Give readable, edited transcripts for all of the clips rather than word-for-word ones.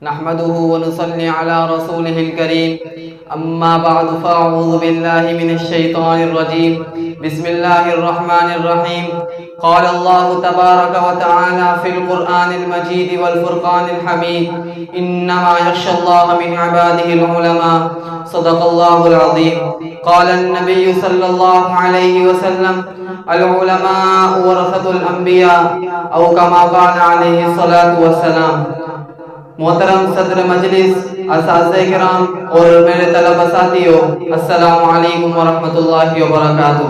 نحمده ونصلي على رسوله الكريم أما بعد فأعوذ بالله من الشيطان الرجيم بسم الله الرحمن الرحيم قال الله تبارك وتعالى في القرآن المجيد والفرقان الحميد إنما يخشى الله من عباده العلماء صدق الله العظيم قال النبي صلى الله عليه وسلم العلماء ورثة الأنبياء أو كما قال عليه الصلاة والسلام۔ محترم صدر مجلس، اساتذہ کرام اور میرے طلبہ ساتھیوں، السلام علیکم ورحمۃ اللہ وبرکاتہ۔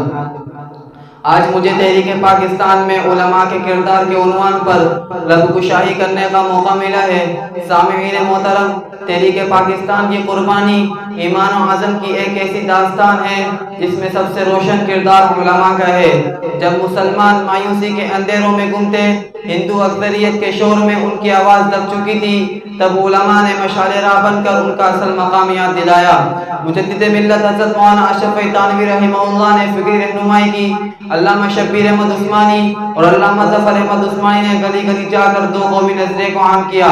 آج مجھے تحریک پاکستان میں علماء کے کردار کے عنوان پر لب کشائی کرنے کا موقع ملا ہے۔ سامعین محترم، تحریک پاکستان کی قربانی ایمان و عزم کی ایک ایسی داستان ہے جس میں سب سے روشن کردار علماء کا ہے۔ جب مسلمان مایوسی کے اندھیروں میں گم تھے، ہندو اکثریت کے شور میں ان کی آواز دب چکی تھی، تب علماء نے مشعل راہ بن کر ان کا اصل مقام یاد دلایا۔ مجدد ملت حضرت مولانا اشرف تھانوی رحمہ اللہ نے فکری رہنمائی کی۔ علامہ شبیر احمد عثمانی اور علامہ ظفر احمد عثمانی نے گلی گلی جا کر دو قومی نظریے کو عام کیا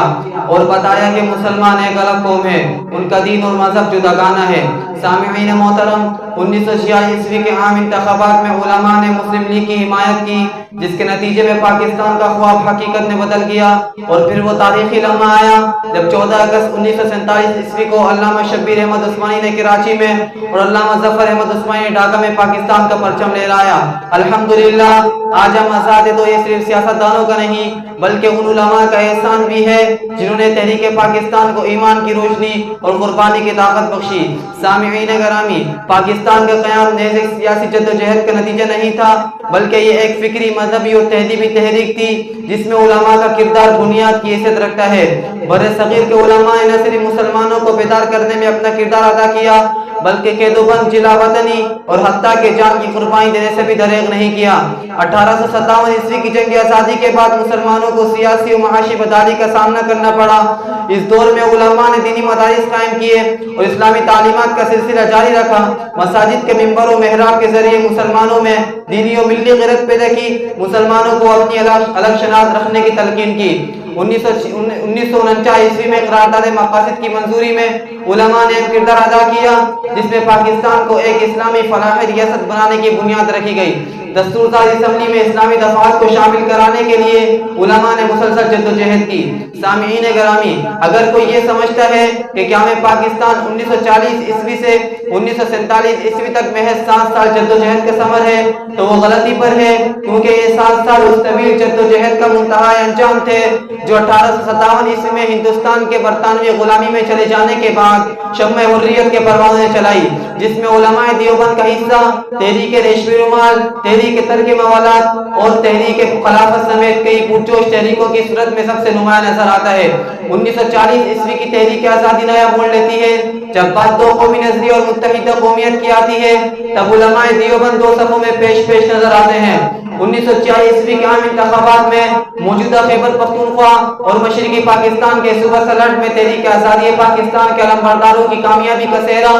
اور بتایا کہ مسلمان ایک الگ قوم ہے، ان کا دین اور مذہب جداگانہ ہے۔ سامعین محترم، 1946 عیسوی کے عام انتخابات میں علماء نے مسلم لیگ کی حمایت کی، جس کے نتیجے میں پاکستان کا خواب حقیقت میں بدل گیا۔ اور پھر وہ تاریخی لمحہ آیا جب 14 اگست 1947 عیسوی کو علامہ شبیر احمد عثمانی نے کراچی میں اور علامہ ظفر احمد عثمانی نے ڈھاکہ میں پاکستان کا پرچم لہرایا۔ الحمدللہ آج ہم آزاد ہیں، تو یہ صرف سیاست دانوں کا نہیں بلکہ ان علماء کا احسان بھی ہے جنہوں نے تحریک پاکستان کو ایمان کی روشنی اور قربانی کی طاقت بخشی۔ سامعین گرامی، پاکستان کا قیام محض ایک سیاسی جدوجہد کا نتیجہ نہیں تھا بلکہ یہ ایک فکری، مذہبی اور تہذیبی تحریک تھی جس میں علماء کا کردار بنیاد کی حیثیت رکھتا ہے۔ برصغیر کے علماء نے نہ صرف مسلمانوں کو بیدار کرنے میں اپنا کردار ادا کیا بلکہ قید و بند، جلا وطنی اور حتیٰ کہ جان کی قربانی دینے سے بھی دریغ نہیں کیا۔ 1857 عیسوی کی جنگ آزادی کے بعد مسلمانوں کو سیاسی و معاشی بدحالی کا سامنا کرنا پڑا۔ اس دور میں علماء نے دینی مدارس قائم کیے اور اسلامی تعلیمات کا سلسلہ جاری رکھا۔ مساجد کے منبر و محراب کے ذریعے مسلمانوں میں دینی و ملی غیرت پیدا کی، مسلمانوں کو اپنی الگ شناخت رکھنے کی تلقین کی۔ 1949 عیسوی میں قرارداد مقاصد کی منظوری میں علماء نے ایک کردار ادا کیا جس میں پاکستان کو ایک اسلامی فلاحی ریاست بنانے کی بنیاد رکھی گئی۔ دستور ساز اسمبلی میں اسلامی دفعات کو شامل کرانے کے لیے علماء نے مسلسل جدوجہد کی۔ سامعین گرامی، اگر کوئی یہ سمجھتا ہے کہ قیام پاکستان 1940 عیسوی سے 1947 عیسوی تک محض 7 سال جدوجہد کا ثمر ہے تو وہ غلطی پر ہے، کیونکہ یہ 7 سال اس طویل جدوجہد کا منتہائی انجام تھے جو 1857 عیسوی میں ہندوستان کے برطانوی غلامی میں چلے جانے کے بعد شمع حریت کے پروازیں چلائی، جس میں علماء دیوبند کا حصہ تحریک ریشمی رومال، تحریک ترک موالات اور تحریک خلافت سمیت کئی پرجوش تحریکوں کی صورت میں سب سے نمایاں نظر آتا ہے۔ 1940 عیسوی کی تحریک آزادی نیا موڑ لیتی ہے جب بات دو قومی نظریے اور متحدہ قومیت کی آتی ہے، تب علماء دیوبند دو صفوں میں پیش نظر آتے ہیں۔ 1946 عیسوی کے عام انتخابات میں موجودہ خیبر پختونخوا اور مشرقی پاکستان کے صوبہ سلٹ میں تحریک آزادی پاکستان کے علمبرداروں کی کامیابی کا سہرا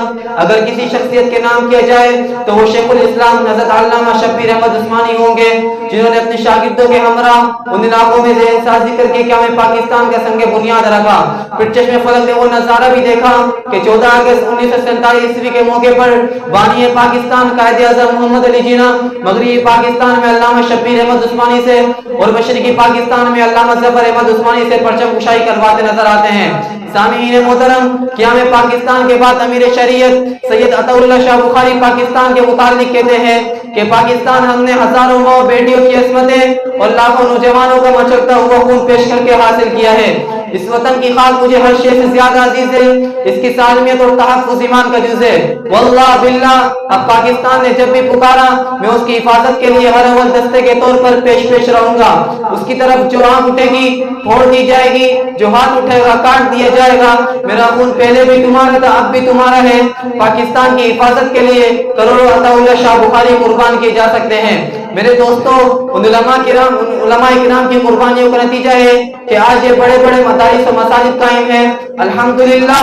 اگر کسی شخصیت کے نام کیا جائے تو وہ شیخ الاسلام حضرت علامہ شبیر احمد عثمانی ہوں گے، جنہوں نے اپنے شاگردوں کے ہمراہ ان علاقوں میں ذہن سازی کر کے قیام پاکستان کا سنگ بنیاد رکھا۔ پھر چشم فلک نے وہ نظارہ بھی دیکھا کہ 14 اگست 1947 عیسوی کے موقع پر بانی پاکستان قائد اعظم محمد علی جناح مغربی پاکستان میں علامہ شبیر احمد عثمانی سے اور مشرقی پاکستان میں علامہ ظفر احمد عثمانی سے پرچم کشائی کرواتے نظر آتے ہیں۔ سامعین محترم، قیام پاکستان کے بعد امیر شریعت سید عطا اللہ شاہ بخاری پاکستان کے متعلق کہتے ہیں کہ پاکستان ہم نے ہزاروں ماں بیٹیوں کی عصمتیں اور لاکھوں نوجوانوں کا مچلتا ہوا خون پیش کر کے حاصل کیا ہے۔ اس وطن کی خاک مجھے ہر شے سے زیادہ عزیز ہے، اس کی سالمیت اور تحفظ ایمان کا جز ہے۔ واللہ باللہ، اب پاکستان نے جب بھی پکارا میں اس کی حفاظت کے لیے ہر اول دستے کے طور پر پیش رہوں گا۔ اس کی طرف جو آنکھ اٹھے گی پھوڑ دی جائے گی، جو ہاتھ اٹھے گا کاٹ دیا جائے گا۔ میرا خون پہلے بھی تمہارا تھا، اب بھی تمہارا ہے۔ پاکستان کی حفاظت کے لیے کروڑوں عطا اللہ شاہ بخاری قربان کیے جا سکتے ہیں۔ میرے دوستو، ان علماء کرام کی قربانیوں کا نتیجہ ہے کہ آج یہ بڑے بڑے مدارس و مساجد قائم ہیں. الحمدللہ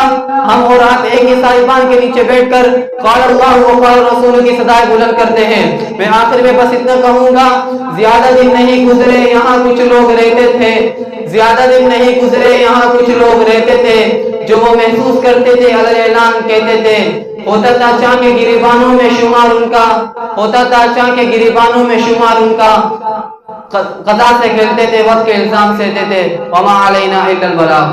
ہم اور آپ ایک ہی سائبان کے نیچے بیٹھ کر قال اللہ و قال رسول کی صدائیں بلند کرتے ہیں. میں آخر میں بس اتنا کہوں گا، زیادہ دن نہیں گزرے یہاں کچھ لوگ رہتے تھے، زیادہ دن نہیں گزرے یہاں کچھ لوگ رہتے تھے جو وہ محسوس کرتے تھے، اعلان کہتے تھے، ہوتا تھا چاند کے گریبانوں میں شمار ان کا، ہوتا تھا چاند کے گریبانوں میں شمار ان کا، قضا سے کھیلتے تھے، وقت کے الزام سے دیتے. وما علینا الا البلاغ.